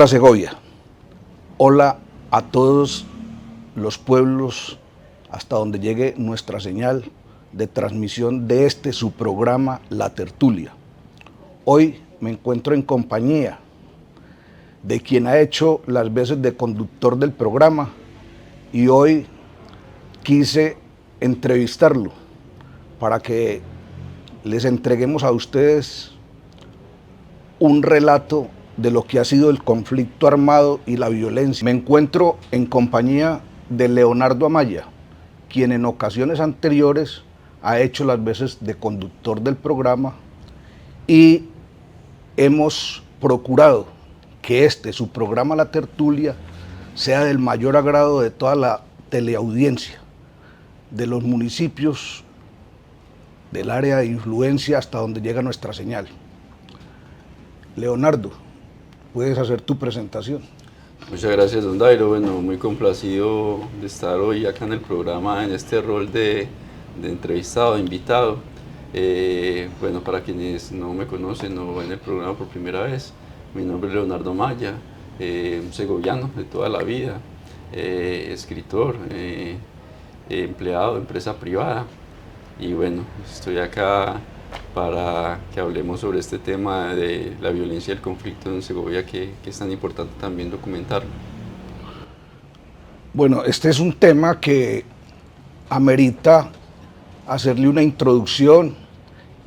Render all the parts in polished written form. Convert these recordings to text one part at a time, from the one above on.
Hola Segovia, hola a todos los pueblos hasta donde llegue nuestra señal de transmisión de su programa La Tertulia. Hoy me encuentro en compañía de quien ha hecho las veces de conductor del programa y hoy quise entrevistarlo para que les entreguemos a ustedes un relato de lo que ha sido el conflicto armado y la violencia. Me encuentro en compañía de Leonardo Amaya, quien en ocasiones anteriores ha hecho las veces de conductor del programa y hemos procurado que su programa La Tertulia, sea del mayor agrado de toda la teleaudiencia de los municipios del área de influencia hasta donde llega nuestra señal. Leonardo, puedes hacer tu presentación. Muchas gracias, don Dairo. Bueno, muy complacido de estar hoy acá en el programa en este rol de entrevistado, de invitado. Bueno, para quienes no me conocen o ven el programa por primera vez, mi nombre es Leonardo Amaya, un segoviano de toda la vida, escritor, empleado de empresa privada. Y bueno, estoy acá para que hablemos sobre este tema de la violencia y el conflicto en Segovia, que es tan importante también documentarlo. Bueno, este es un tema que amerita hacerle una introducción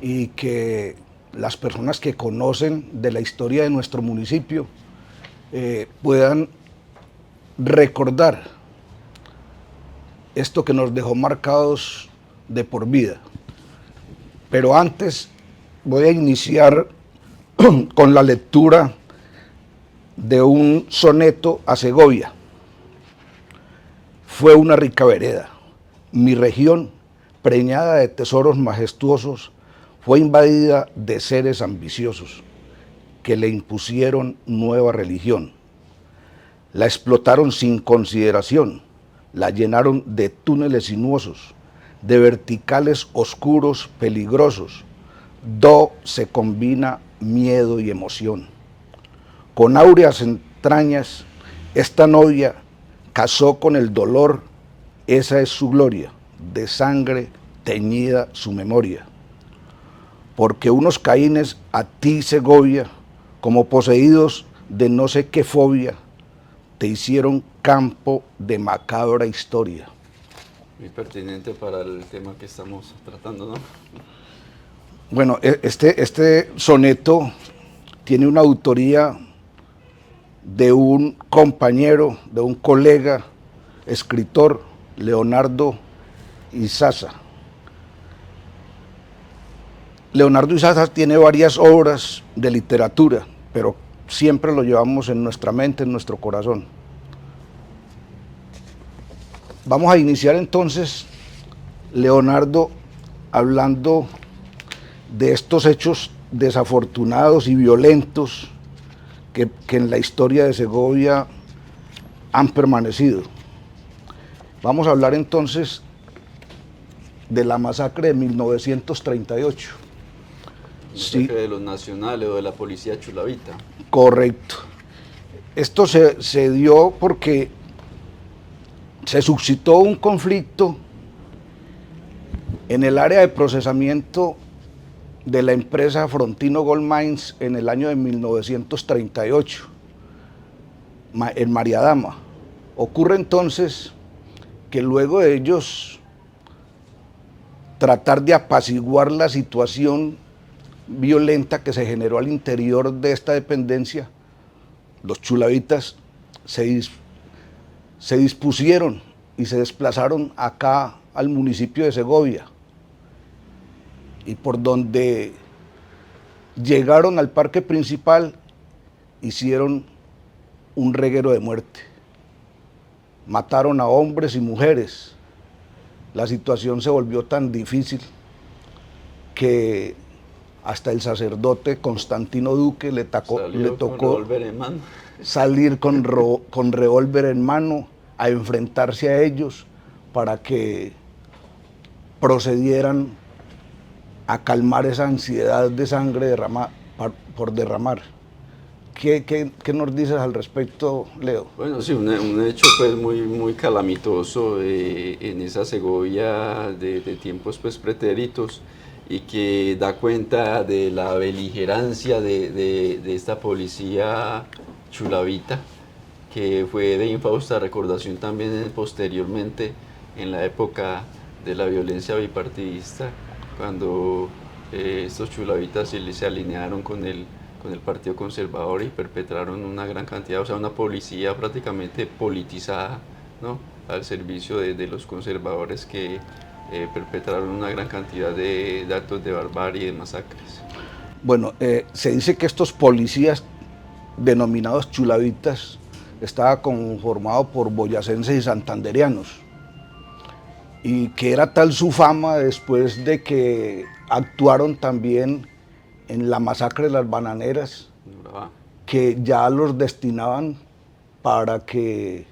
y que las personas que conocen de la historia de nuestro municipio puedan recordar esto que nos dejó marcados de por vida. Pero antes voy a iniciar con la lectura de un soneto a Segovia. Fue una rica vereda, mi región, preñada de tesoros majestuosos, fue invadida de seres ambiciosos que le impusieron nueva religión. La explotaron sin consideración, la llenaron de túneles sinuosos, de verticales oscuros, peligrosos. Se combina miedo y emoción. Con áureas entrañas, esta novia casó con el dolor, esa es su gloria, de sangre teñida su memoria. Porque unos caínes a ti, Segovia, como poseídos de no sé qué fobia, te hicieron campo de macabra historia. Muy pertinente para el tema que estamos tratando, ¿no? Bueno, este soneto tiene una autoría de un compañero, de un colega, escritor, Leonardo Izaza. Leonardo Izaza tiene varias obras de literatura, pero siempre lo llevamos en nuestra mente, en nuestro corazón. Vamos a iniciar entonces, Leonardo, hablando de estos hechos desafortunados y violentos que en la historia de Segovia han permanecido. Vamos a hablar entonces de la masacre de 1938. Sí. De los nacionales o de la policía chulavita. Correcto. Esto se dio porque se suscitó un conflicto en el área de procesamiento de la empresa Frontino Gold Mines en el año de 1938, en Mariadama. Ocurre entonces que luego de ellos tratar de apaciguar la situación violenta que se generó al interior de esta dependencia, los chulavitas se dispusieron y se desplazaron acá al municipio de Segovia, y por donde llegaron al parque principal hicieron un reguero de muerte. Mataron a hombres y mujeres. La situación se volvió tan difícil que hasta el sacerdote Constantino Duque le tocó salir con revólver en mano a enfrentarse a ellos para que procedieran a calmar esa ansiedad de sangre por derramar. ¿Qué nos dices al respecto, Leo? Bueno, sí, un hecho pues muy calamitoso en esa Segovia de tiempos pues pretéritos, y que da cuenta de la beligerancia de esta policía chulavita, que fue de infausta recordación también posteriormente en la época de la violencia bipartidista, cuando estos chulavitas se alinearon con el Partido Conservador y perpetraron una gran cantidad, o sea, una policía prácticamente politizada, ¿no?, al servicio de los conservadores, que perpetraron una gran cantidad de actos de barbarie y de masacres. Bueno, se dice que estos policías denominados chulavitas estaba conformado por boyacenses y santandereanos, y que era tal su fama después de que actuaron también en la masacre de las bananeras, que ya los destinaban para que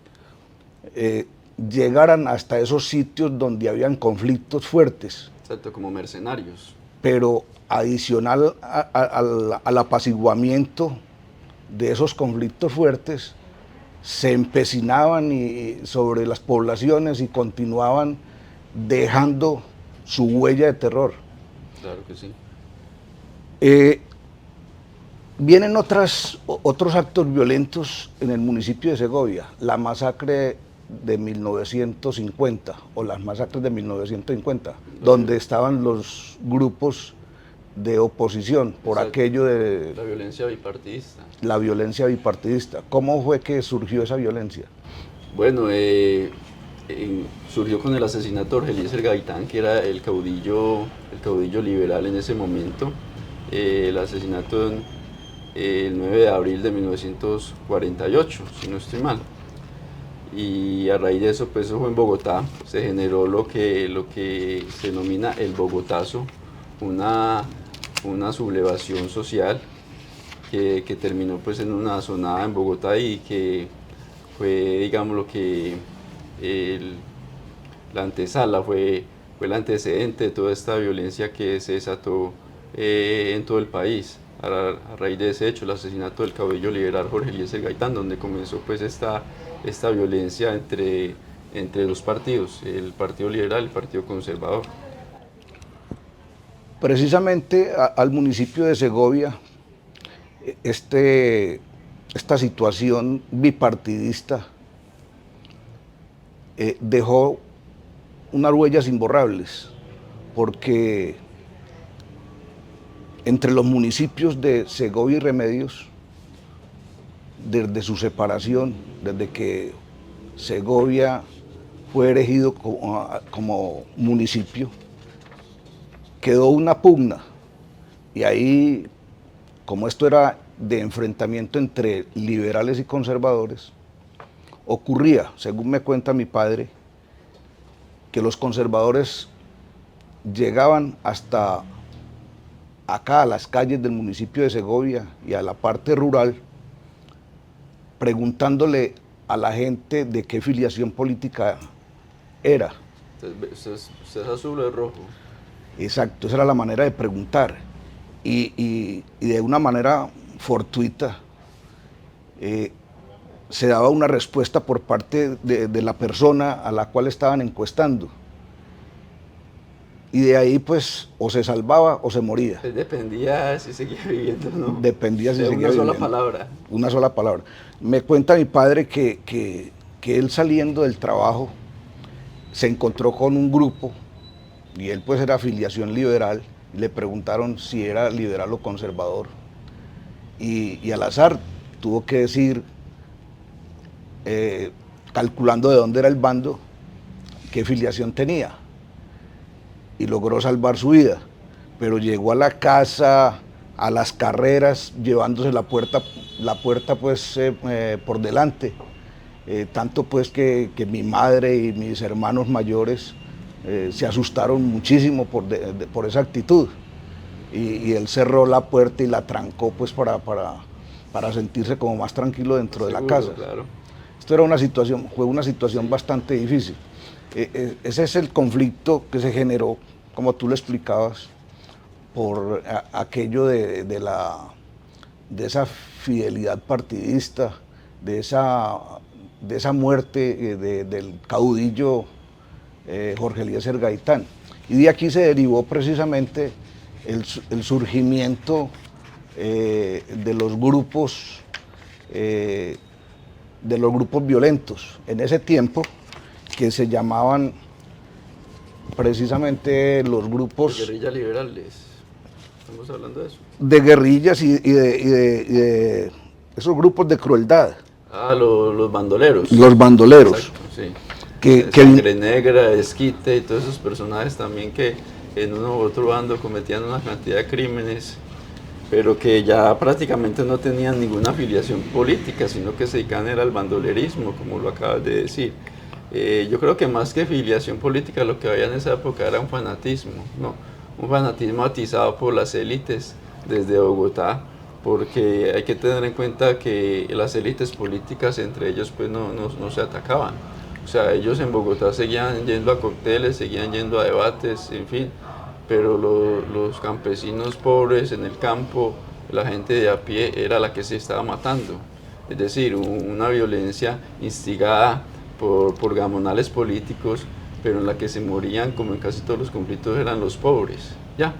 llegaran hasta esos sitios donde habían conflictos fuertes. Exacto, como mercenarios. Pero adicional al apaciguamiento de esos conflictos fuertes, se empecinaban sobre las poblaciones y continuaban dejando su huella de terror. Claro que sí. Vienen otros actos violentos en el municipio de Segovia, la masacre de 1950 o las masacres de 1950, donde estaban los grupos de oposición por aquello de la violencia bipartidista. La violencia bipartidista. ¿Cómo fue que surgió esa violencia? Bueno, surgió con el asesinato de Jorge Eliezer Gaitán, que era el caudillo liberal en ese momento. El asesinato el 9 de abril de 1948, si no estoy mal. Y a raíz de eso, pues eso fue en Bogotá, se generó lo que se denomina el Bogotazo, una sublevación social que terminó pues en una zonada en Bogotá, y que fue, digamos, lo que la antesala, fue el antecedente de toda esta violencia que se desató en todo el país a raíz de ese hecho, el asesinato del caudillo liberal Jorge Eliezer Gaitán, donde comenzó pues esta violencia entre dos partidos, el Partido Liberal y el Partido Conservador. Precisamente al municipio de Segovia, esta situación bipartidista dejó unas huellas imborrables, porque entre los municipios de Segovia y Remedios, desde su separación, desde que Segovia fue erigido como municipio, quedó una pugna, y ahí, como esto era de enfrentamiento entre liberales y conservadores, ocurría, según me cuenta mi padre, que los conservadores llegaban hasta acá a las calles del municipio de Segovia y a la parte rural, preguntándole a la gente de qué filiación política era. ¿Usted es azul o es rojo? Exacto, esa era la manera de preguntar. Y de una manera fortuita se daba una respuesta por parte de la persona a la cual estaban encuestando. Y de ahí pues o se salvaba o se moría. Pues dependía si seguía viviendo o no. Dependía si seguía viviendo. Una sola palabra. Una sola palabra. Me cuenta mi padre que él, saliendo del trabajo, se encontró con un grupo, y él pues era afiliación liberal, y le preguntaron si era liberal o conservador. Y al azar tuvo que decir, calculando de dónde era el bando, qué filiación tenía. Y logró salvar su vida, pero llegó a la casa a las carreras, llevándose la puerta pues por delante, tanto pues que mi madre y mis hermanos mayores se asustaron muchísimo por esa actitud, y él cerró la puerta y la trancó pues para sentirse como más tranquilo dentro de la casa. Claro. Esto fue una situación bastante difícil. Ese es el conflicto que se generó, como tú lo explicabas, por aquello de esa fidelidad partidista, de esa muerte del caudillo Jorge Eliezer Gaitán. Y de aquí se derivó precisamente el surgimiento de los grupos violentos en ese tiempo, que se llamaban precisamente los grupos de guerrillas liberales. Estamos hablando de eso. De guerrillas y de esos grupos de crueldad. Ah, los bandoleros. Los bandoleros. Exacto, sí. Que Sangre Negra, Esquite y todos esos personajes también que en uno u otro bando cometían una cantidad de crímenes, pero que ya prácticamente no tenían ninguna afiliación política, sino que se dedicaban era al bandolerismo, como lo acabas de decir. Yo creo que más que filiación política, lo que había en esa época era un fanatismo, ¿no? Un fanatismo atizado por las élites desde Bogotá, porque hay que tener en cuenta que las élites políticas entre ellos pues no se atacaban. O sea, ellos en Bogotá seguían yendo a cócteles, seguían yendo a debates, en fin, pero los campesinos pobres en el campo, la gente de a pie era la que se estaba matando. Es decir, una violencia instigada por gamonales políticos, pero en la que se morían, como en casi todos los conflictos, eran los pobres. ¿Ya?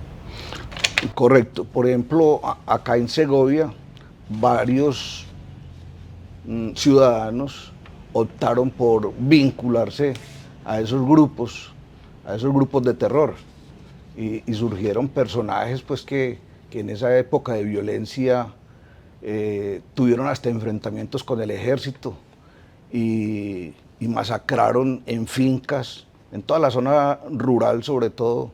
Correcto. Por ejemplo, acá en Segovia, varios ciudadanos optaron por vincularse a esos grupos de terror, y surgieron personajes pues que en esa época de violencia tuvieron hasta enfrentamientos con el ejército y masacraron en fincas, en toda la zona rural sobre todo,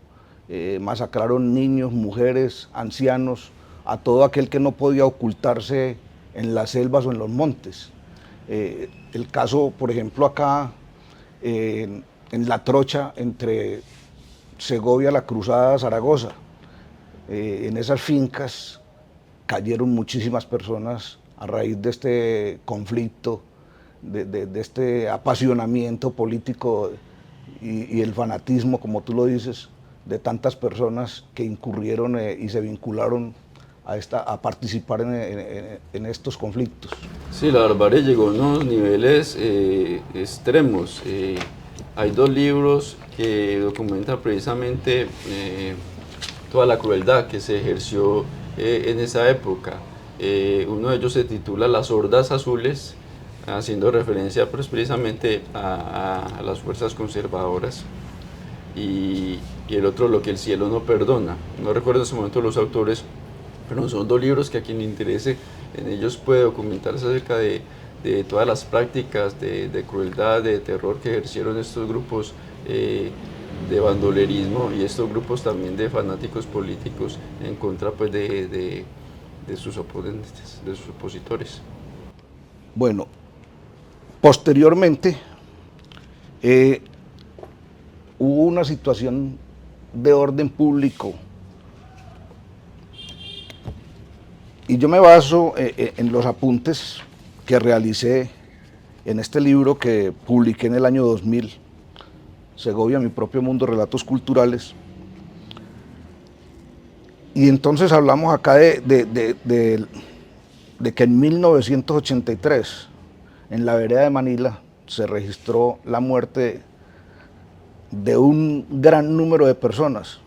masacraron niños, mujeres, ancianos, a todo aquel que no podía ocultarse en las selvas o en los montes. El caso, por ejemplo, acá en La Trocha, entre Segovia, La Cruzada, Zaragoza, en esas fincas cayeron muchísimas personas a raíz de este conflicto, de este apasionamiento político y el fanatismo, como tú lo dices, de tantas personas que incurrieron y se vincularon a participar en estos conflictos. Sí, la barbarie llegó a unos niveles extremos. Hay dos libros que documentan precisamente toda la crueldad que se ejerció en esa época. Uno de ellos se titula Las Hordas Azules, haciendo referencia pues, precisamente a las fuerzas conservadoras, y el otro, Lo que el cielo no perdona. No recuerdo en ese momento los autores, pero son dos libros que a quien le interese en ellos puede documentarse acerca de todas las prácticas de crueldad, de terror que ejercieron estos grupos de bandolerismo y estos grupos también de fanáticos políticos en contra pues, de sus oponentes, de sus opositores. Bueno, posteriormente hubo una situación de orden público, y yo me baso en los apuntes que realicé en este libro que publiqué en el año 2000, Segovia, mi propio mundo, relatos culturales. Y entonces hablamos acá de que en 1983, en la vereda de Manila, se registró la muerte de un gran número de personas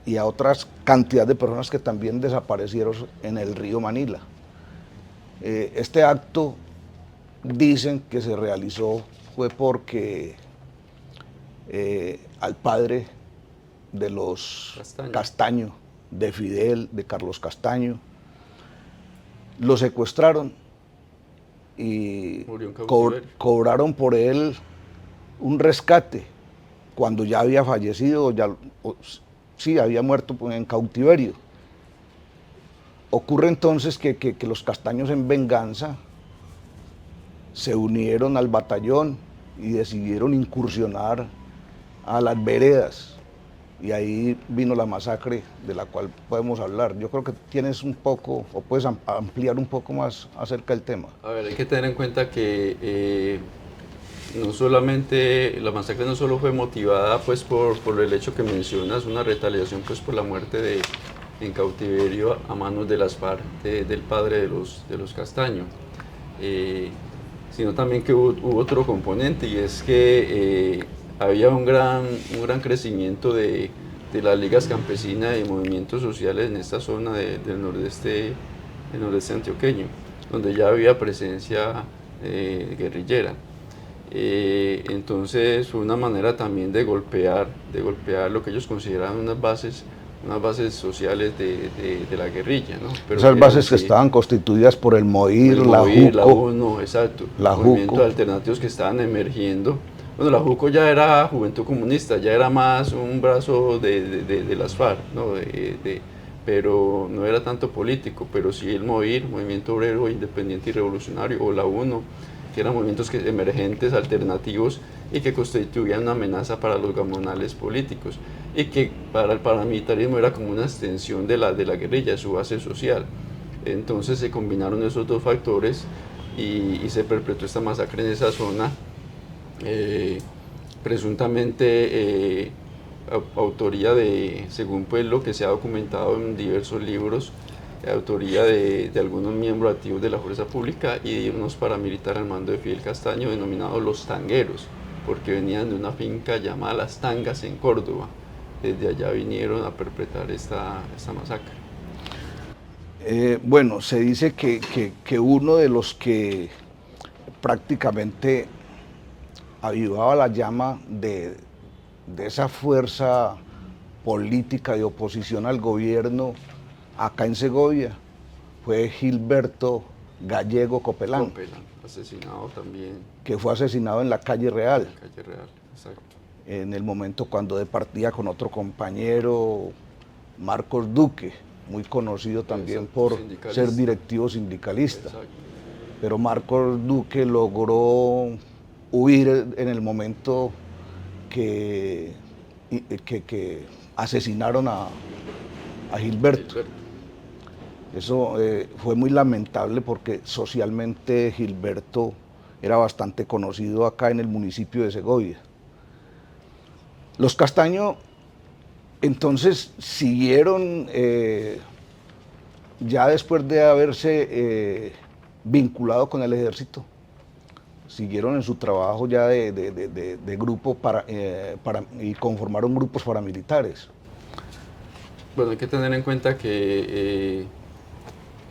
y a otras cantidad de personas que también desaparecieron en el río Manila. Este acto dicen que se realizó fue porque al padre de los Castaño, de Fidel, de Carlos Castaño, lo secuestraron y cobraron por él un rescate cuando ya había fallecido, sí, había muerto en cautiverio. Ocurre entonces que los Castaños, en venganza, se unieron al batallón y decidieron incursionar a las veredas, y ahí vino la masacre de la cual podemos hablar. Yo creo que tienes un poco, o puedes ampliar un poco más acerca del tema. A ver, hay que tener en cuenta que no solamente, la masacre no solo fue motivada pues por el hecho que mencionas, una retaliación pues por la muerte en cautiverio a manos de las FARC, del padre de los Castaño. Sino también que hubo otro componente, y es que había un gran crecimiento de las ligas campesinas y movimientos sociales en esta zona del nordeste, el nordeste antioqueño, donde ya había presencia guerrillera. Entonces fue una manera también de golpear lo que ellos consideraban unas bases sociales de la guerrilla, ¿no? Pero esas bases que sí, estaban constituidas por el MOIR, el la MOVIR, la JUCO, UNO, exacto, la movimientos JUCO. alternativos que estaban emergiendo. Bueno, la JUCO ya era Juventud Comunista, ya era más un brazo de las FARC, ¿no? Pero no era tanto político, pero sí el MOVIR, Movimiento Obrero Independiente y Revolucionario, o la UNO, que eran movimientos emergentes, alternativos, y que constituían una amenaza para los gamonales políticos, y que para el paramilitarismo era como una extensión de la guerrilla, de su base social. Entonces se combinaron esos dos factores y se perpetró esta masacre en esa zona, presuntamente autoría de, según pues lo que se ha documentado en diversos libros, autoría de algunos miembros activos de la fuerza pública y de unos paramilitares al mando de Fidel Castaño, denominados los tangueros, porque venían de una finca llamada Las Tangas en Córdoba. Desde allá vinieron a perpetrar esta masacre. Bueno, se dice que uno de los que prácticamente avivaba la llama de esa fuerza política de oposición al gobierno acá en Segovia fue Gilberto Gallego Copelán, Asesinado también. Que fue asesinado en la calle Real. En la calle Real, exacto. En el momento cuando departía con otro compañero, Marcos Duque, muy conocido también por ser directivo sindicalista. Exacto. Pero Marcos Duque logró huir en el momento que asesinaron a Gilberto. Eso fue muy lamentable porque socialmente Gilberto era bastante conocido acá en el municipio de Segovia. Los Castaño entonces siguieron, ya después de haberse vinculado con el ejército, siguieron en su trabajo ya de grupo y conformaron grupos paramilitares. Bueno, hay que tener en cuenta que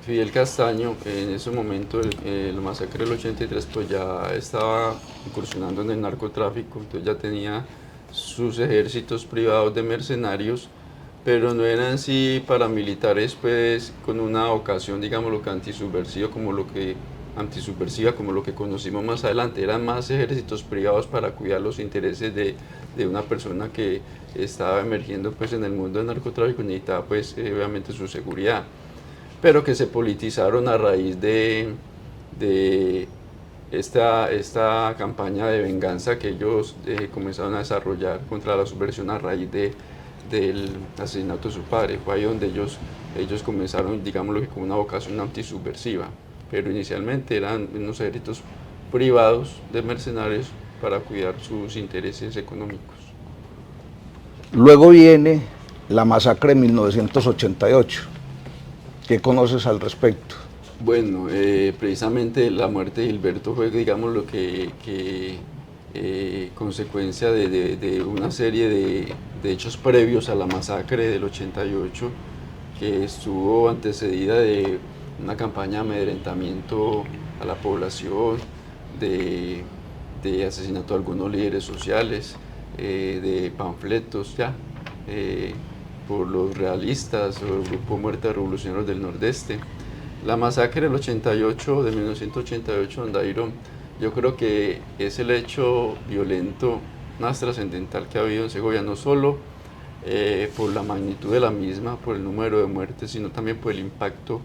Fidel Castaño, en ese momento, la masacre del 83, pues ya estaba incursionando en el narcotráfico, entonces ya tenía sus ejércitos privados de mercenarios, pero no eran sí paramilitares pues con una vocación, digamos, lo que antisubversiva como lo que conocimos más adelante. Eran más ejércitos privados para cuidar los intereses de una persona que estaba emergiendo pues en el mundo del narcotráfico y necesitaba pues obviamente su seguridad, pero que se politizaron a raíz de esta campaña de venganza que ellos comenzaron a desarrollar contra la subversión a raíz del asesinato de su padre. Fue ahí donde ellos comenzaron, digámoslo, con una vocación antisubversiva, pero inicialmente eran unos ejércitos privados de mercenarios para cuidar sus intereses económicos. Luego viene la masacre de 1988. ¿Qué conoces al respecto? Bueno, precisamente la muerte de Gilberto fue, digamos, lo que consecuencia de una serie de hechos previos a la masacre del 88, que estuvo antecedida de una campaña de amedrentamiento a la población, de asesinato de algunos líderes sociales, de panfletos por los realistas o el grupo Muerte de Revolucionarios del Nordeste. La masacre del 88, de 1988 en Dairo, yo creo que es el hecho violento más trascendental que ha habido en Segovia, no solo por la magnitud de la misma, por el número de muertes, sino también por el impacto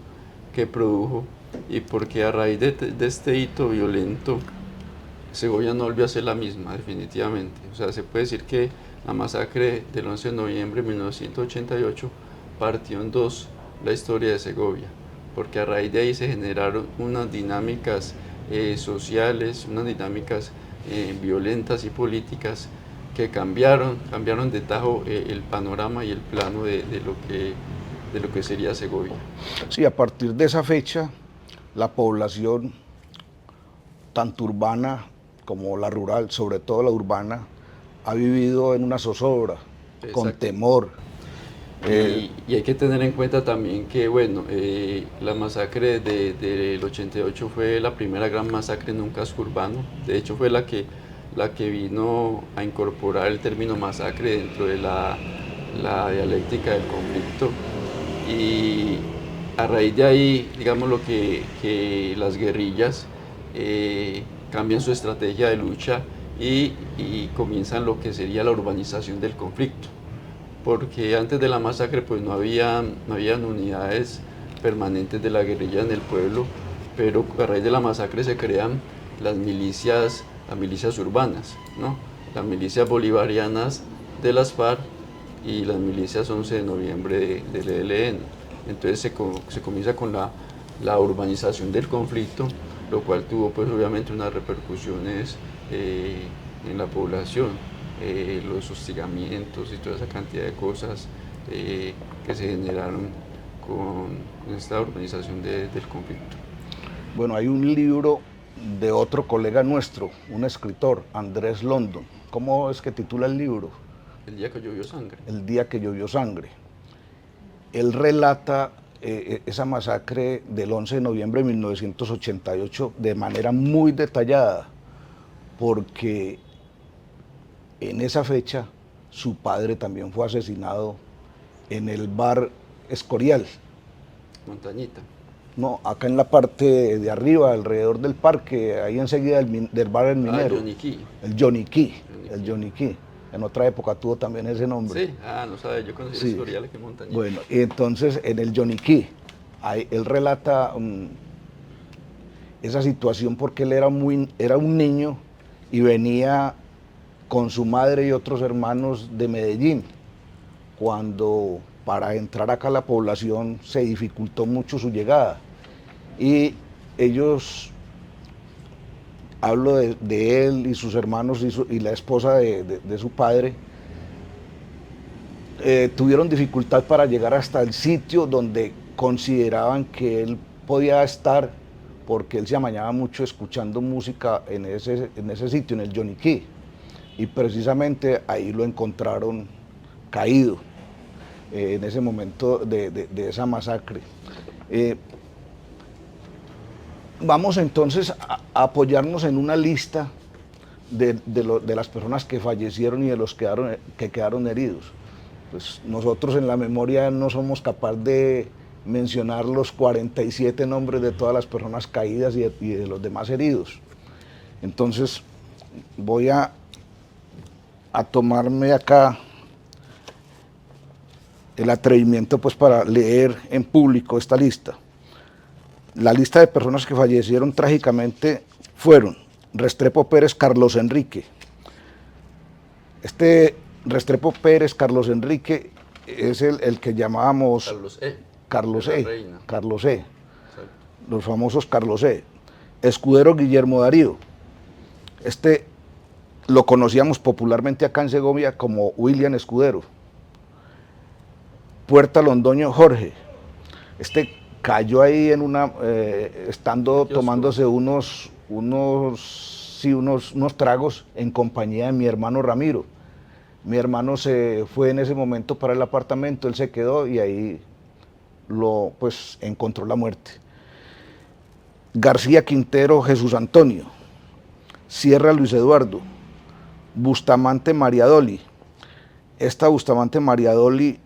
que produjo, y porque a raíz de este hito violento, Segovia no volvió a ser la misma, definitivamente. O sea, se puede decir que la masacre del 11 de noviembre de 1988 partió en dos la historia de Segovia, porque a raíz de ahí se generaron unas dinámicas sociales, unas dinámicas violentas y políticas que cambiaron de tajo el panorama y el plano de lo que de lo que sería Segovia. Sí, a partir de esa fecha, la población, tanto urbana como la rural, sobre todo la urbana, ha vivido en una zozobra, con Exacto. temor. Y hay que tener en cuenta también que, bueno, la masacre del 88 fue la primera gran masacre en un casco urbano. De hecho, fue la que vino a incorporar el término masacre dentro de la dialéctica del conflicto. Y a raíz de ahí, digamos lo que las guerrillas cambian su estrategia de lucha y comienzan lo que sería la urbanización del conflicto, porque antes de la masacre pues no habían unidades permanentes de la guerrilla en el pueblo, pero a raíz de la masacre se crean las milicias urbanas, ¿no? Las milicias bolivarianas de las FARC y las milicias 11 de noviembre del ELN. Entonces se comienza con la urbanización del conflicto, lo cual tuvo pues obviamente unas repercusiones en la población, los hostigamientos y toda esa cantidad de cosas que se generaron con esta urbanización del conflicto. Bueno, hay un libro de otro colega nuestro, un escritor, Andrés London. ¿Cómo es que titula el libro? El día que llovió sangre. El día que llovió sangre. Él relata esa masacre del 11 de noviembre de 1988 de manera muy detallada, porque en esa fecha su padre también fue asesinado en el bar Escorial. Montañita. No, acá en la parte de arriba, alrededor del parque, ahí enseguida del bar El Minero. Johnny Key. El Johnny Key. El Johnny Key. En otra época tuvo también ese nombre. Sí, no sabes, yo conocí el Escorial que Montañita. Bueno, y entonces en el Johnny Key, él relata esa situación porque él era un niño y venía con su madre y otros hermanos de Medellín, cuando para entrar acá a la población se dificultó mucho su llegada. Y ellos, hablo de él y sus hermanos y la esposa de su padre, tuvieron dificultad para llegar hasta el sitio donde consideraban que él podía estar, porque él se amañaba mucho escuchando música en ese sitio, en el Johnny Key. Y precisamente ahí lo encontraron caído, en ese momento de esa masacre. Vamos entonces a apoyarnos en una lista de las personas que fallecieron y de los que quedaron heridos. Pues nosotros en la memoria no somos capaces de mencionar los 47 nombres de todas las personas caídas y de los demás heridos. Entonces voy a tomarme acá el atrevimiento pues para leer en público esta lista. La lista de personas que fallecieron trágicamente fueron Restrepo Pérez Carlos Enrique. Este Restrepo Pérez Carlos Enrique es el que llamábamos Carlos E. Carlos E. Los famosos Carlos E. Escudero Guillermo Darío. Este lo conocíamos popularmente acá en Segovia como William Escudero. Puerta Londoño Jorge. Este cayó ahí en estando tomándose unos tragos en compañía de mi hermano Ramiro. Mi hermano se fue en ese momento para el apartamento, él se quedó y ahí encontró la muerte. García Quintero Jesús Antonio. Sierra Luis Eduardo. Bustamante Mariadoli. Esta Bustamante Mariadoli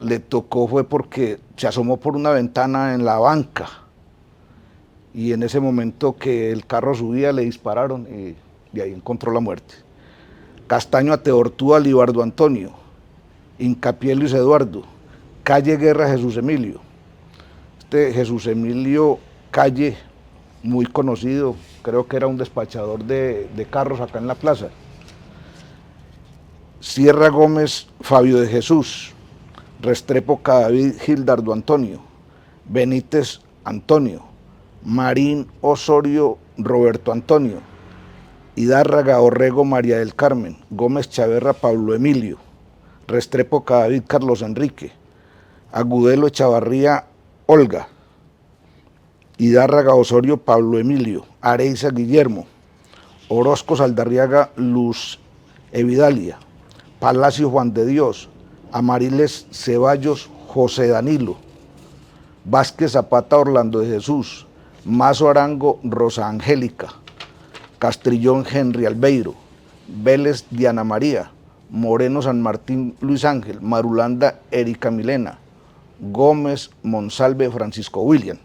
le tocó fue porque se asomó por una ventana en la banca y en ese momento que el carro subía le dispararon y de ahí encontró la muerte. Castaño Ateortúa Libardo Antonio. Hincapié Luis Eduardo. Calle Guerra Jesús Emilio. Este Jesús Emilio Calle, muy conocido, creo que era un despachador de carros acá en la plaza. Sierra Gómez Fabio de Jesús. Restrepo Cadavid Gildardo Antonio. Benítez Antonio. Marín Osorio Roberto Antonio. Hidárraga Orrego María del Carmen. Gómez Chaverra Pablo Emilio. Restrepo Cadavid Carlos Enrique. Agudelo Echavarría Olga, Hidárraga Osorio Pablo Emilio, Areiza Guillermo, Orozco Saldarriaga Luz Evidalia, Palacio Juan de Dios, Amariles Ceballos José Danilo, Vázquez Zapata Orlando de Jesús, Mazo Arango Rosa Angélica, Castrillón Henry Albeiro, Vélez Diana María, Moreno San Martín Luis Ángel, Marulanda Erika Milena, Gómez Monsalve Francisco William.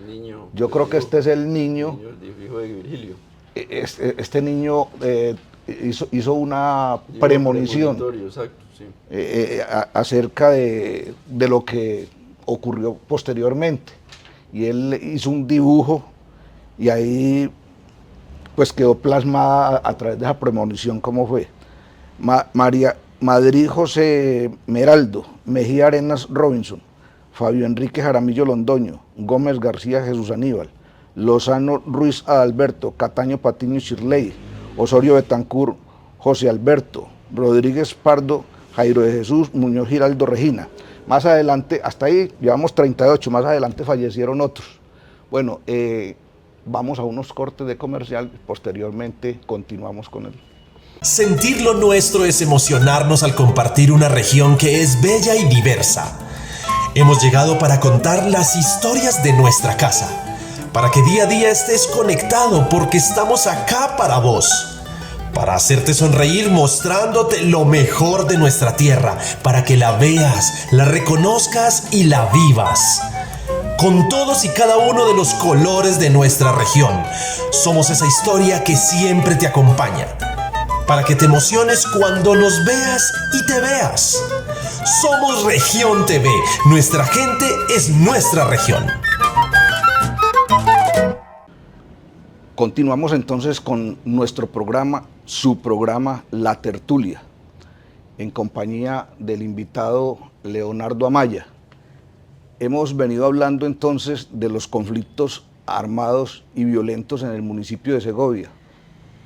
Niño, yo creo que este es el niño. El hijo de Virgilio. Este niño hizo una premonición exacto, sí. acerca de lo que ocurrió posteriormente. Y él hizo un dibujo y ahí pues quedó plasmada a través de esa premonición cómo fue. María Madrid José Meraldo, Mejía Arenas Robinson, Fabio Enrique Jaramillo Londoño, Gómez García Jesús Aníbal, Lozano Ruiz Adalberto, Cataño Patiño Shirley, Osorio Betancur José Alberto, Rodríguez Pardo Jairo de Jesús, Muñoz Giraldo Regina. Más adelante, hasta ahí llevamos 38, más adelante fallecieron otros. Bueno, vamos a unos cortes de comercial, posteriormente continuamos con él. Sentir lo nuestro es emocionarnos al compartir una región que es bella y diversa. Hemos llegado para contar las historias de nuestra casa, para que día a día estés conectado porque estamos acá para vos, para hacerte sonreír mostrándote lo mejor de nuestra tierra, para que la veas, la reconozcas y la vivas. Con todos y cada uno de los colores de nuestra región, somos esa historia que siempre te acompaña, para que te emociones cuando nos veas y te veas. Somos Región TV, nuestra gente es nuestra región. Continuamos entonces con nuestro programa, su programa La Tertulia, en compañía del invitado Leonardo Amaya. Hemos venido hablando entonces de los conflictos armados y violentos en el municipio de Segovia,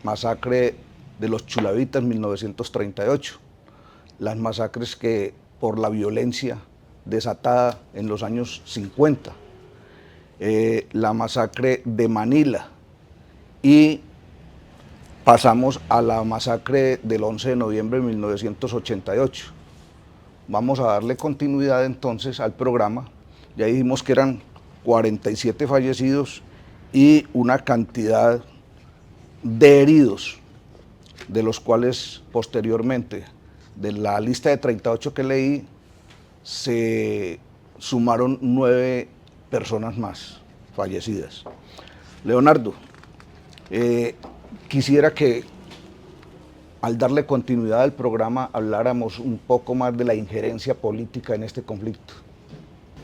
masacre de los Chulavitas 1938, las masacres que por la violencia desatada en los años 50, la masacre de Manila, y pasamos a la masacre del 11 de noviembre de 1988. Vamos a darle continuidad entonces al programa. Ya dijimos que eran 47 fallecidos y una cantidad de heridos, de los cuales posteriormente, de la lista de 38 que leí, se sumaron 9 personas más fallecidas. Leonardo, quisiera que al darle continuidad al programa habláramos un poco más de la injerencia política en este conflicto.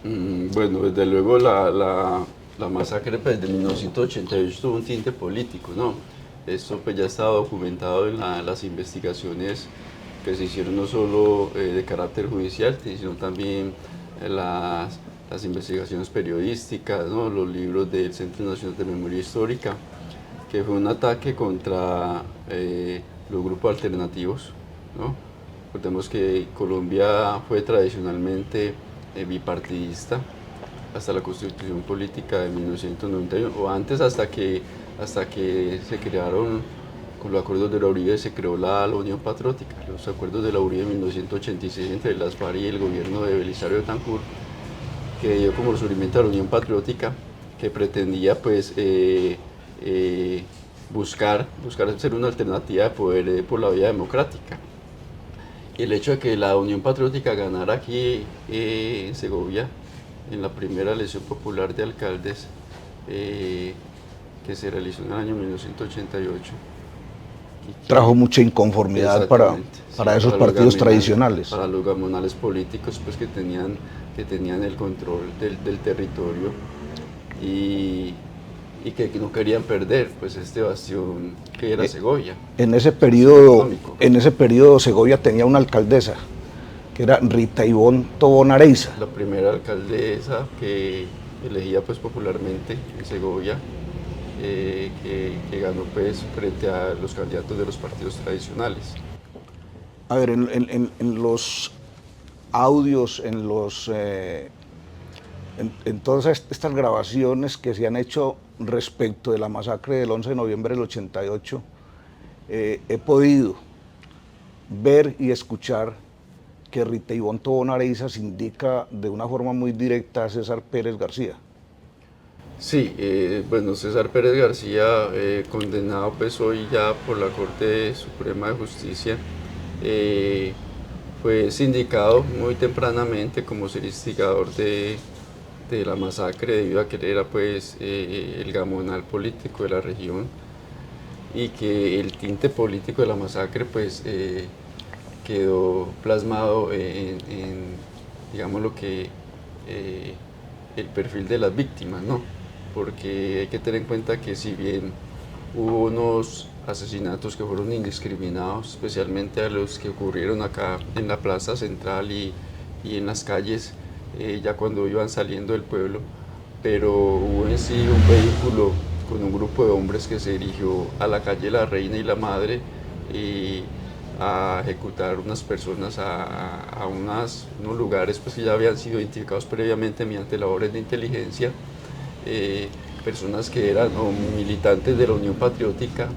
Bueno, desde luego la masacre pues, de 1988 tuvo un tinte político, ¿no? Esto pues, ya está documentado en las investigaciones que se hicieron no solo de carácter judicial, sino también las investigaciones periodísticas, ¿no? Los libros del Centro Nacional de Memoria Histórica, que fue un ataque contra los grupos alternativos, ¿no? Recordemos que Colombia fue tradicionalmente bipartidista hasta la Constitución Política de 1991, o antes hasta que se crearon, con los acuerdos de la Uribe se creó la Unión Patriótica, los acuerdos de la Uribe de 1986 entre las FARC y el gobierno de Belisario Betancur, que dio como surgimiento a la Unión Patriótica, que pretendía pues buscar ser una alternativa de poder por la vía democrática. Y el hecho de que la Unión Patriótica ganara aquí en Segovia, en la primera elección popular de alcaldes que se realizó en el año 1988. Trajo mucha inconformidad para esos partidos tradicionales. Para los gamonales políticos pues, que tenían el control del territorio y que no querían perder pues, este bastión que era Segovia. En ese periodo Segovia tenía una alcaldesa, que era Rita Ivonne Tobón Areiza. La primera alcaldesa que elegía pues, popularmente en Segovia, que ganó pues, frente a los candidatos de los partidos tradicionales. A ver, en los audios, en todas estas grabaciones que se han hecho respecto de la masacre del 11 de noviembre del 88, he podido ver y escuchar que Rita Ivonne Tobón Areizas indica de una forma muy directa a César Pérez García. Sí, bueno, César Pérez García, condenado pues hoy ya por la Corte Suprema de Justicia, fue sindicado muy tempranamente como ser instigador de la masacre, debido a que él era pues el gamonal político de la región, y que el tinte político de la masacre pues quedó plasmado digamos lo que el perfil de las víctimas, ¿no? Porque hay que tener en cuenta que si bien hubo unos asesinatos que fueron indiscriminados, especialmente a los que ocurrieron acá en la plaza central y en las calles, ya cuando iban saliendo del pueblo, pero hubo en sí un vehículo con un grupo de hombres que se dirigió a la calle La Reina y La Madre y a ejecutar unas personas a unos lugares pues, que ya habían sido identificados previamente mediante labores de inteligencia, personas que eran o militantes de la Unión Patriótica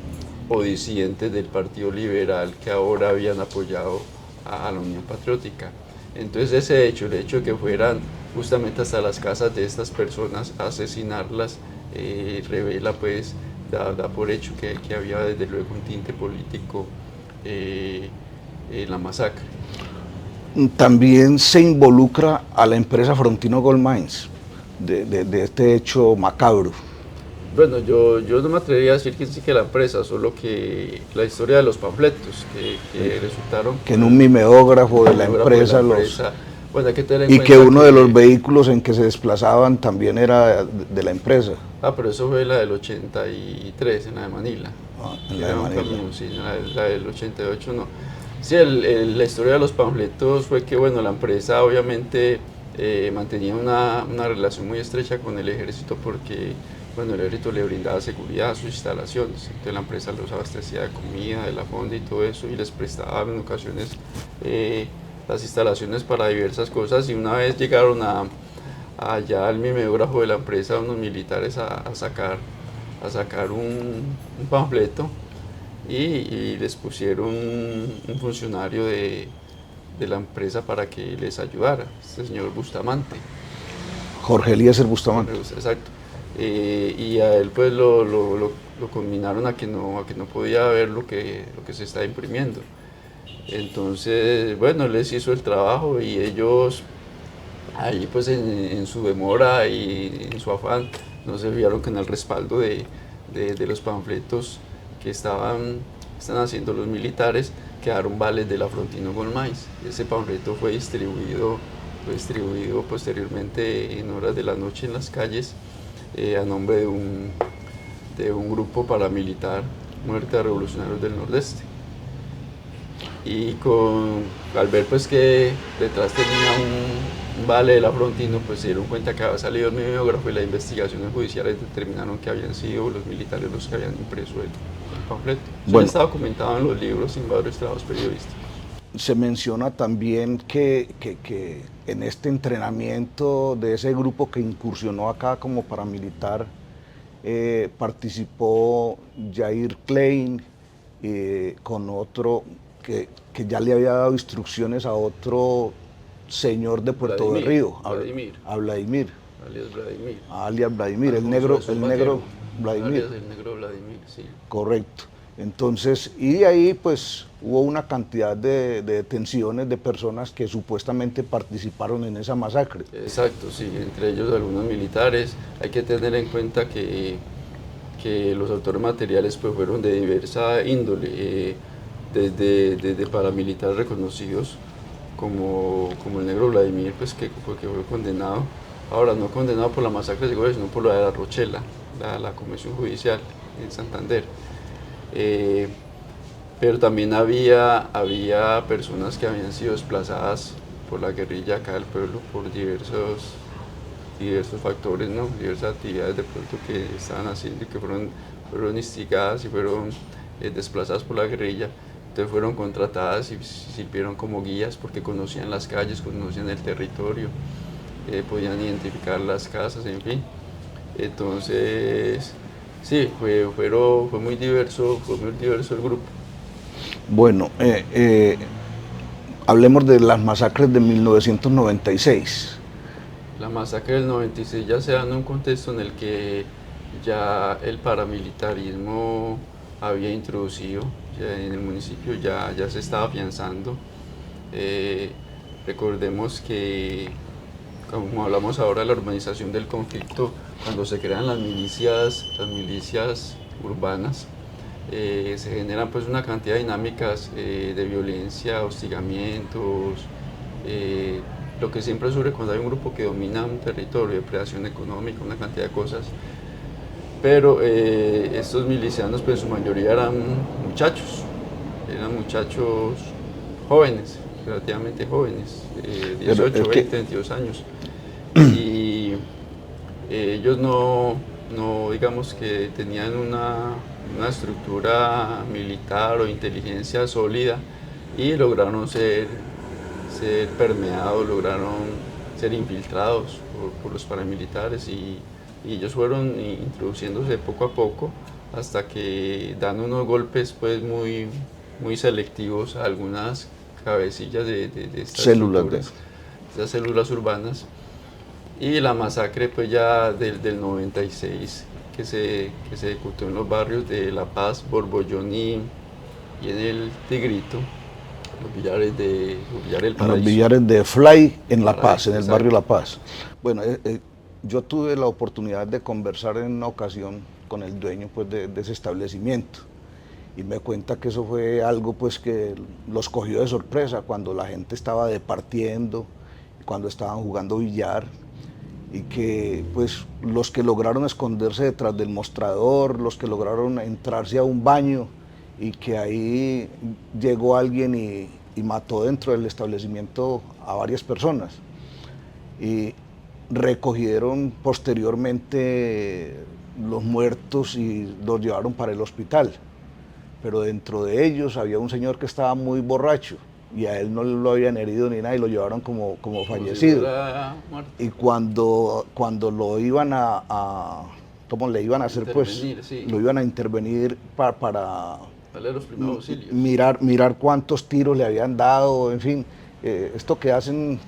o disidentes del Partido Liberal que ahora habían apoyado a la Unión Patriótica. Entonces ese hecho, el hecho de que fueran justamente hasta las casas de estas personas a asesinarlas, revela pues, da por hecho que había desde luego un tinte político en la masacre. También se involucra a la empresa Frontino Gold Mines de este hecho macabro. Bueno, yo no me atrevería a decir que sí que la empresa, solo que la historia de los panfletos que resultaron... Que en un mimeógrafo de la empresa, bueno, hay que tener en y cuenta que uno de los vehículos en que se desplazaban también era de la empresa. Ah, pero eso fue la del 83, en la de Manila. En la de Manila. Sí, la del 88 no. Sí, la historia de los panfletos fue que, bueno, la empresa obviamente mantenía una relación muy estrecha con el ejército porque, bueno, el ejército le brindaba seguridad a sus instalaciones. Entonces la empresa los abastecía de comida, de la fonda y todo eso, y les prestaba en ocasiones las instalaciones para diversas cosas. Y una vez llegaron allá al mimeógrafo de la empresa unos militares a sacar un panfleto y les pusieron un funcionario de la empresa para que les ayudara, este señor Bustamante. Jorge Eliezer Bustamante. Exacto. Y a él pues lo conminaron a que no podía ver lo que se está imprimiendo. Entonces, bueno, les hizo el trabajo y ellos ahí pues en su demora y en su afán no se fijaron que en el respaldo de los panfletos que están haciendo los militares quedaron vales de la Frontino Gold Mines. Ese panfleto fue distribuido posteriormente en horas de la noche en las calles a nombre de un grupo paramilitar, Muerte a Revolucionarios del Nordeste. Y al ver pues que detrás tenía un vale de la Frontino, pues se dieron cuenta que había salido el mimeógrafo y las investigaciones judiciales determinaron que habían sido los militares los que habían impreso el panfleto. Eso está documentado en los libros y en varios trabajos periodísticos. Se menciona también que en este entrenamiento de ese grupo que incursionó acá como paramilitar participó Jair Klein con otro que ya le había dado instrucciones a otro señor de Puerto de Río, a Vladimir. Alias Vladimir, el negro Vladimir. Alias el negro Vladimir, sí. Correcto. Entonces, y de ahí pues hubo una cantidad de detenciones de personas que supuestamente participaron en esa masacre. Exacto, sí, entre ellos algunos militares. Hay que tener en cuenta que los autores materiales pues fueron de diversa índole, desde paramilitares reconocidos como el negro Vladimir, pues que fue condenado, ahora no condenado por la masacre de Segovia, sino por la de la Rochela, la Convención Judicial en Santander. Pero también había personas que habían sido desplazadas por la guerrilla acá del pueblo por diversos factores, ¿no? Diversas actividades de pronto que estaban haciendo y que fueron instigadas y fueron desplazadas por la guerrilla. entonces fueron contratadas y sirvieron como guías porque conocían las calles, conocían el territorio, podían identificar las casas, en fin. Entonces, sí, fue muy diverso el grupo. Bueno, hablemos de las masacres de 1996. La masacre del 96 ya se da en un contexto en el que ya el paramilitarismo había introducido, ya en el municipio ya se estaba afianzando. Recordemos que, como hablamos ahora de la urbanización del conflicto, cuando se crean las milicias urbanas, se generan pues una cantidad de dinámicas de violencia, hostigamientos, lo que siempre surge cuando hay un grupo que domina un territorio, depredación económica, una cantidad de cosas. Pero estos milicianos pues su mayoría eran muchachos jóvenes, relativamente jóvenes, 18, 20, 22 años. Y ellos no digamos que tenían una estructura militar o inteligencia sólida y lograron ser permeados, lograron ser infiltrados por los paramilitares y ellos fueron introduciéndose poco a poco hasta que dan unos golpes pues muy selectivos a algunas cabecillas de estas células, estas células urbanas. Y la masacre pues ya del 96 que se ejecutó en los barrios de La Paz, Borbollón y en el Tigrito, los billares del Paraíso. Los billares de Fly en La Paz, en el exacto. barrio La Paz. Bueno, yo tuve la oportunidad de conversar en una ocasión con el dueño pues, de ese establecimiento y me cuenta que eso fue algo pues, que los cogió de sorpresa cuando la gente estaba departiendo, cuando estaban jugando billar, y que pues los que lograron esconderse detrás del mostrador, los que lograron entrarse a un baño y que ahí llegó alguien y mató dentro del establecimiento a varias personas. Y recogieron posteriormente los muertos y los llevaron para el hospital, pero dentro de ellos había un señor que estaba muy borracho y a él no lo habían herido ni nada y lo llevaron como fallecido. Y cuando lo iban ¿cómo le iban a hacer? Pues sí, lo iban a intervenir para los primeros auxilios. mirar cuántos tiros le habían dado, en fin, esto que hacen,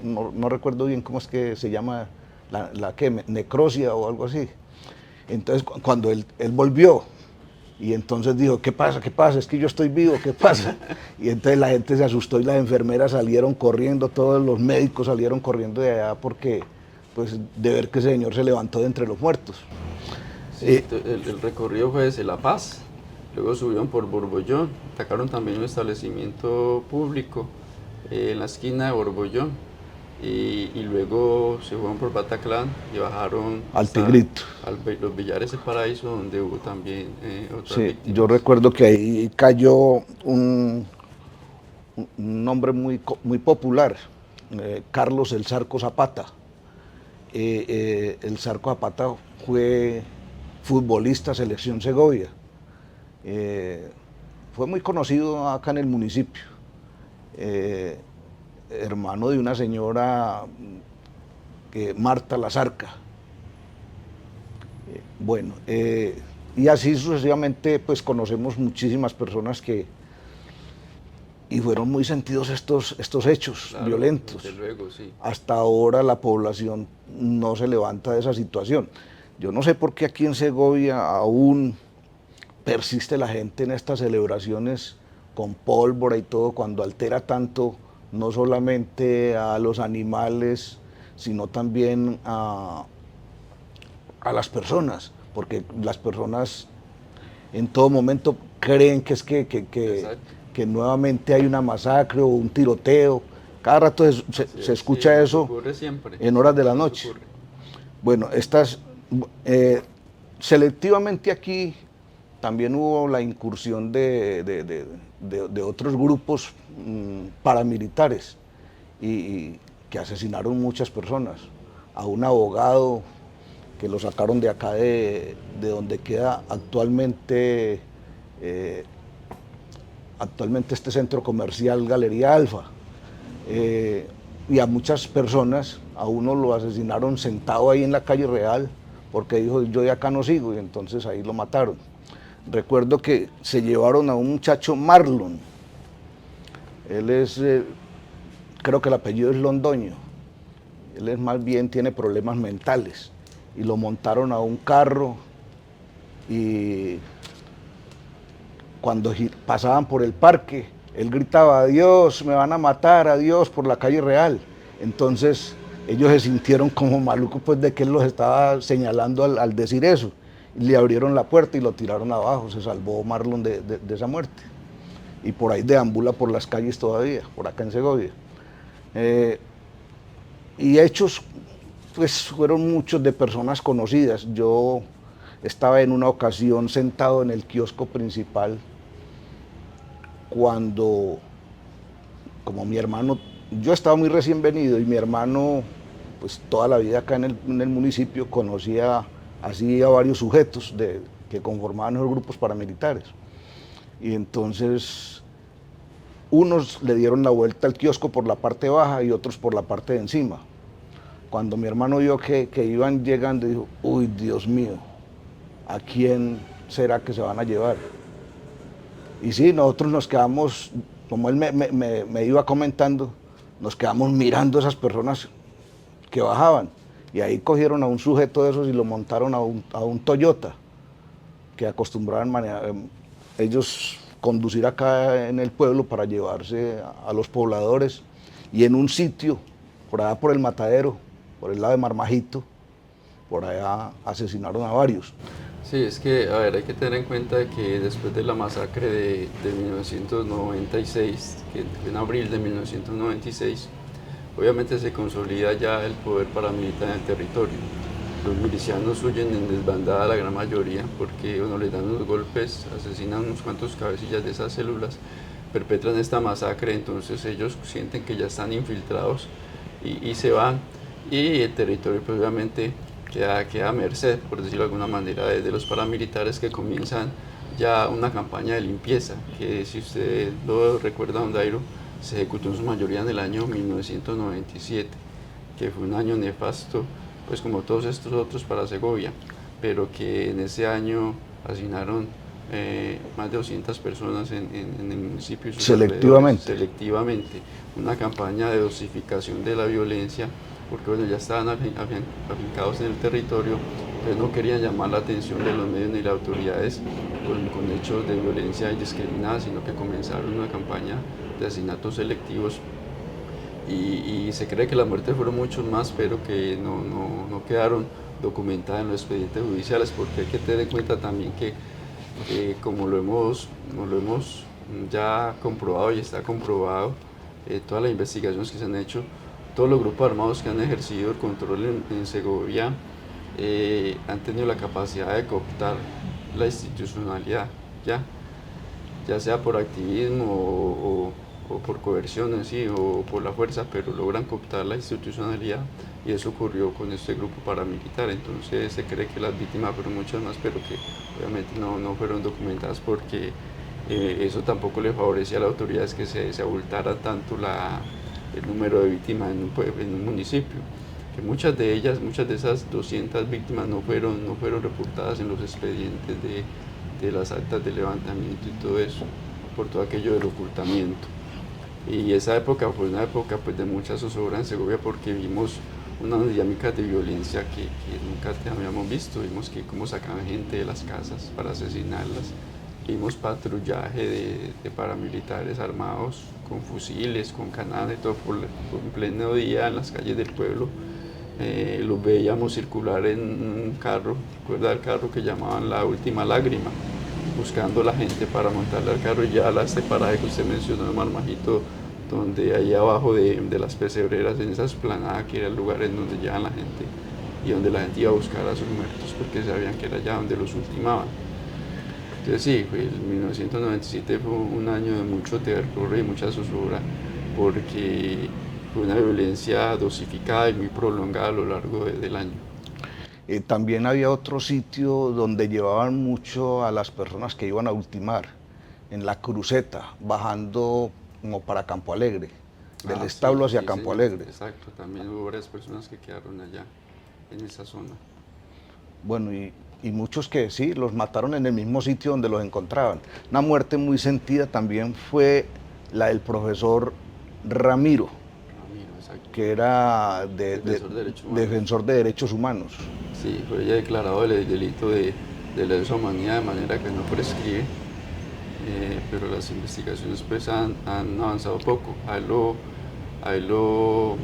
no recuerdo bien cómo es que se llama, necrosia o algo así. Entonces cuando él volvió, y entonces dijo, ¿qué pasa? Es que yo estoy vivo, ¿qué pasa? Y entonces la gente se asustó y las enfermeras salieron corriendo, todos los médicos salieron corriendo de allá porque, pues, de ver que ese señor se levantó de entre los muertos. Sí, el recorrido fue desde La Paz, luego subieron por Borbollón, atacaron también un establecimiento público en la esquina de Borbollón. Y luego se fueron por Bataclan y bajaron al Tigrito, los billares del Paraíso, donde hubo también otras víctimas. Yo recuerdo que ahí cayó un nombre muy popular, Carlos El Zarco Zapata. El Zarco Zapata fue futbolista selección Segovia, fue muy conocido acá en el municipio. Hermano de una señora, Marta Lazarca. Bueno, y así sucesivamente pues conocemos muchísimas personas y fueron muy sentidos estos hechos, claro, violentos. Desde luego, sí. Hasta ahora la población no se levanta de esa situación. Yo no sé por qué aquí en Segovia aún persiste la gente en estas celebraciones con pólvora y todo, cuando altera tanto no solamente a los animales, sino también a las personas, porque las personas en todo momento creen que es que nuevamente hay una masacre o un tiroteo. Cada rato se escucha eso en horas de la noche. Bueno, selectivamente aquí también hubo la incursión de otros grupos paramilitares y que asesinaron muchas personas. A un abogado que lo sacaron de acá, de donde queda actualmente actualmente este centro comercial Galería Alfa. Y a muchas personas, a uno lo asesinaron sentado ahí en la calle Real, porque dijo, yo de acá no sigo, y entonces ahí lo mataron. Recuerdo que se llevaron a un muchacho Marlon, él es, creo que el apellido es Londoño, él es más bien, tiene problemas mentales, y lo montaron a un carro, y cuando pasaban por el parque, él gritaba, adiós, me van a matar, adiós, por la calle Real. Entonces ellos se sintieron como malucos pues, de que él los estaba señalando al decir eso. Y le abrieron la puerta y lo tiraron abajo, se salvó Marlon de esa muerte. Y por ahí deambula por las calles todavía, por acá en Segovia. Y hechos, pues fueron muchos de personas conocidas. Yo estaba en una ocasión sentado en el kiosco principal cuando, como mi hermano, yo estaba muy recién venido y mi hermano, pues toda la vida acá en el municipio conocía así a varios sujetos que conformaban esos grupos paramilitares. Y entonces unos le dieron la vuelta al kiosco por la parte baja y otros por la parte de encima. Cuando mi hermano vio que iban llegando, dijo, uy, Dios mío, ¿a quién será que se van a llevar? Y sí, nosotros nos quedamos, como él me iba comentando, nos quedamos mirando a esas personas que bajaban. Y ahí cogieron a un sujeto de esos y lo montaron a un Toyota, que acostumbraban ellos conducir acá en el pueblo para llevarse a los pobladores. Y en un sitio, por allá por el Matadero, por el lado de Marmajito, por allá asesinaron a varios. Sí, es que, a ver, hay que tener en cuenta que después de la masacre de 1996, que fue en abril de 1996, obviamente se consolida ya el poder paramilitar en el territorio. Los milicianos huyen en desbandada la gran mayoría porque uno les dan unos golpes, asesinan unos cuantos cabecillas de esas células, perpetran esta masacre, entonces ellos sienten que ya están infiltrados y se van, y el territorio pues, obviamente queda a merced, por decirlo de alguna manera, de los paramilitares que comienzan ya una campaña de limpieza, que si usted lo recuerda, don Dairo, se ejecutó en su mayoría en el año 1997, que fue un año nefasto, pues como todos estos otros para Segovia, pero que en ese año asesinaron más de 200 personas en el municipio. Y selectivamente, una campaña de dosificación de la violencia, porque bueno, ya estaban afincados en el territorio, entonces no querían llamar la atención de los medios ni las autoridades con hechos de violencia indiscriminada, sino que comenzaron una campaña de asesinatos selectivos y se cree que las muertes fueron muchos más, pero que no quedaron documentadas en los expedientes judiciales, porque hay que tener en cuenta también que como lo hemos ya comprobado y está comprobado, todas las investigaciones que se han hecho, todos los grupos armados que han ejercido el control en Segovia han tenido la capacidad de cooptar la institucionalidad, ya sea por activismo o por coerción en sí, o por la fuerza, pero logran cooptar la institucionalidad, y eso ocurrió con este grupo paramilitar. Entonces se cree que las víctimas fueron muchas más, pero que obviamente no fueron documentadas, porque eso tampoco le favorecía a las autoridades que se abultara tanto el número de víctimas en un municipio, que muchas de esas 200 víctimas no fueron reportadas en los expedientes de las actas de levantamiento y todo eso, por todo aquello del ocultamiento. Y esa época fue una época pues, de mucha zozobra en Segovia, porque vimos unas dinámicas de violencia que nunca habíamos visto. Vimos que cómo sacaban gente de las casas para asesinarlas. Vimos patrullaje de paramilitares armados con fusiles, con canadas y todo en pleno día en las calles del pueblo. Los veíamos circular en un carro, ¿recuerda el carro que llamaban La Última Lágrima? Buscando a la gente para montarle al carro, y ya este paraje que usted mencionó de Marmajito, donde ahí abajo de las pesebreras, en esa explanada que era el lugar en donde llevaban la gente y donde la gente iba a buscar a sus muertos porque sabían que era allá donde los ultimaban. Entonces sí, el 1997 fue un año de mucho terror y mucha zozobra, porque fue una violencia dosificada y muy prolongada a lo largo del año. También había otro sitio donde llevaban mucho a las personas que iban a ultimar, en la cruceta, bajando como para Campo Alegre, del Ah, establo sí, hacia sí, Campo señor. Alegre. Exacto, también hubo varias personas que quedaron allá, en esa zona. Bueno, y muchos que sí, los mataron en el mismo sitio donde los encontraban. Una muerte muy sentida también fue la del profesor Ramiro, Ramiro, exacto. que era Defensor de derechos humanos. defensor de derechos humanos. Sí, fue ya declarado el delito de lesa humanidad, de manera que no prescribe, pero las investigaciones pues han avanzado poco. A él lo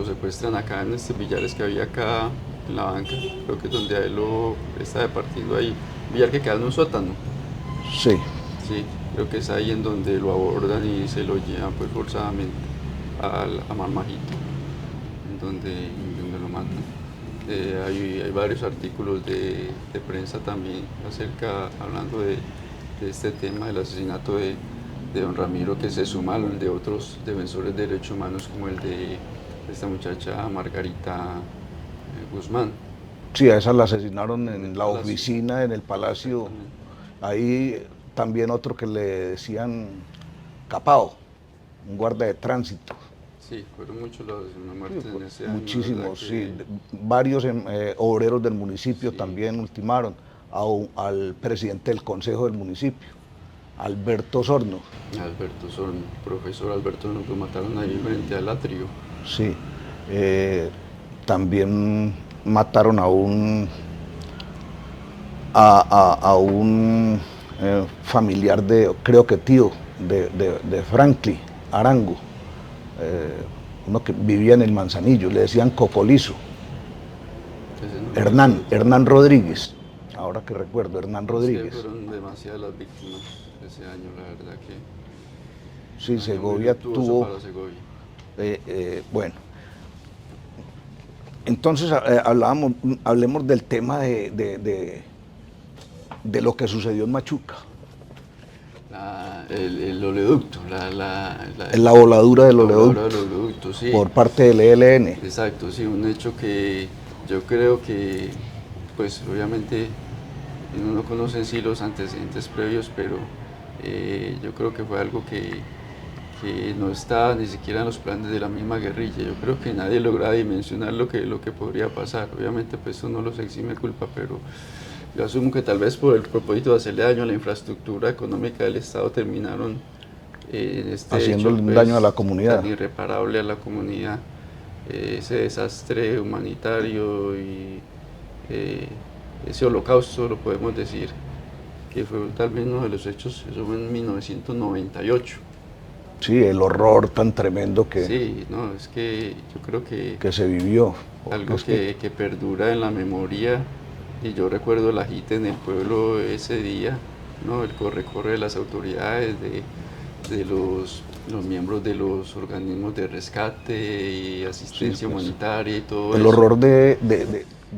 secuestran acá en estos billares que había acá en la banca, creo que es donde a él lo está departiendo ahí, un billar que queda en un sótano. Sí. Sí, creo que es ahí en donde lo abordan y se lo llevan pues forzadamente a Marmajito, en donde lo matan. Hay varios artículos de prensa también hablando de este tema del asesinato de don Ramiro, que se suma al de otros defensores de derechos humanos como el de esta muchacha Margarita Guzmán. Sí, a esa la asesinaron en la oficina, en el palacio. Ahí también otro que le decían Capao, un guarda de tránsito. Sí, fueron muchos las muertes en ese año. Muchísimos, sí. Varios obreros del municipio también ultimaron al presidente del consejo del municipio, Alberto Sorno. Alberto Sorno, profesor Alberto Sorno, lo mataron ahí frente al atrio. Sí. También mataron a un familiar creo que tío, de Franklin Arango, uno que vivía en el Manzanillo, le decían Cocolizo. Hernán Rodríguez, ahora que recuerdo, Hernán Rodríguez. Sí, fueron demasiadas las víctimas ese año, la verdad que... Sí, Segovia tuvo... Para Segovia. Bueno, entonces hablemos del tema de lo que sucedió en Machuca. El oleoducto, la voladura del oleoducto, sí. Por parte del ELN. Exacto, sí, un hecho que yo creo que, pues obviamente uno no conoce en sí los antecedentes previos, pero yo creo que fue algo que no estaba ni siquiera en los planes de la misma guerrilla. Yo creo que nadie lograba dimensionar lo que podría pasar. Obviamente pues eso no los exime culpa, pero yo asumo que tal vez por el propósito de hacerle daño a la infraestructura económica del Estado terminaron haciendo un daño a la comunidad. Tan irreparable a la comunidad. Ese desastre humanitario y ese holocausto, lo podemos decir, que fue tal vez uno de los hechos, eso fue en 1998. Sí, el horror tan tremendo que... Sí, no, es que yo creo que se vivió. Algo que perdura en la memoria, y yo recuerdo la agite en el pueblo ese día, ¿no? El corre-corre de las autoridades, de los miembros de los organismos de rescate y asistencia humanitaria y todo eso. El horror de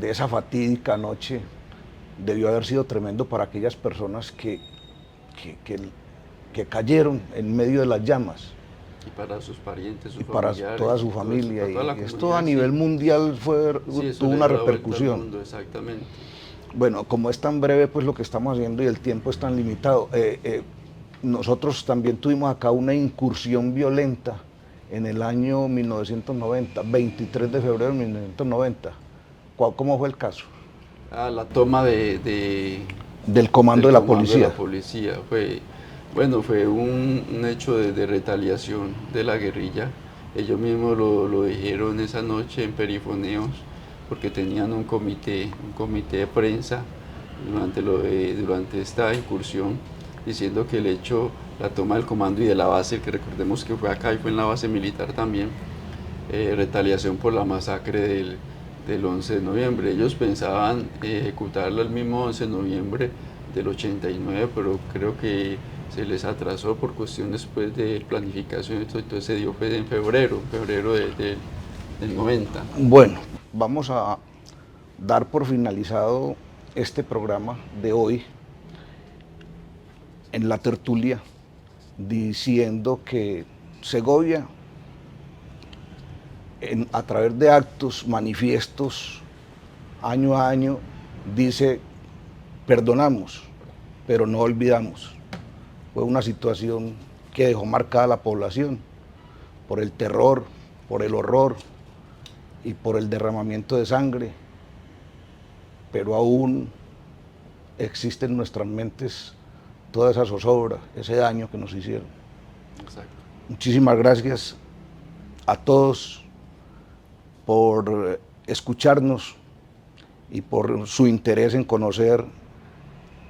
esa fatídica noche debió haber sido tremendo para aquellas personas que cayeron en medio de las llamas. Y para sus parientes, sus familiares. Para toda su familia. Y esto a nivel mundial tuvo una repercusión. Mundo, exactamente. Bueno, como es tan breve pues lo que estamos haciendo y el tiempo es tan limitado, nosotros también tuvimos acá una incursión violenta en el año 1990, 23 de febrero de 1990. ¿Cómo fue el caso? La toma del comando de la policía. Fue un hecho de retaliación de la guerrilla. Ellos mismos lo dijeron esa noche en perifoneos, porque tenían un comité de prensa durante esta incursión, diciendo que el hecho, la toma del comando y de la base, que recordemos que fue acá y fue en la base militar también, retaliación por la masacre del 11 de noviembre. Ellos pensaban ejecutarla el mismo 11 de noviembre del 89, pero creo que se les atrasó por cuestiones pues, de planificación, entonces se dio en febrero del 90. Bueno, vamos a dar por finalizado este programa de hoy en la tertulia, diciendo que Segovia, a través de actos, manifiestos, año a año, dice: perdonamos, pero no olvidamos. Fue una situación que dejó marcada a la población por el terror, por el horror y por el derramamiento de sangre, pero aún existe en nuestras mentes toda esa zozobra, ese daño que nos hicieron. Exacto. Muchísimas gracias a todos por escucharnos y por su interés en conocer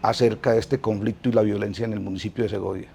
acerca de este conflicto y la violencia en el municipio de Segovia.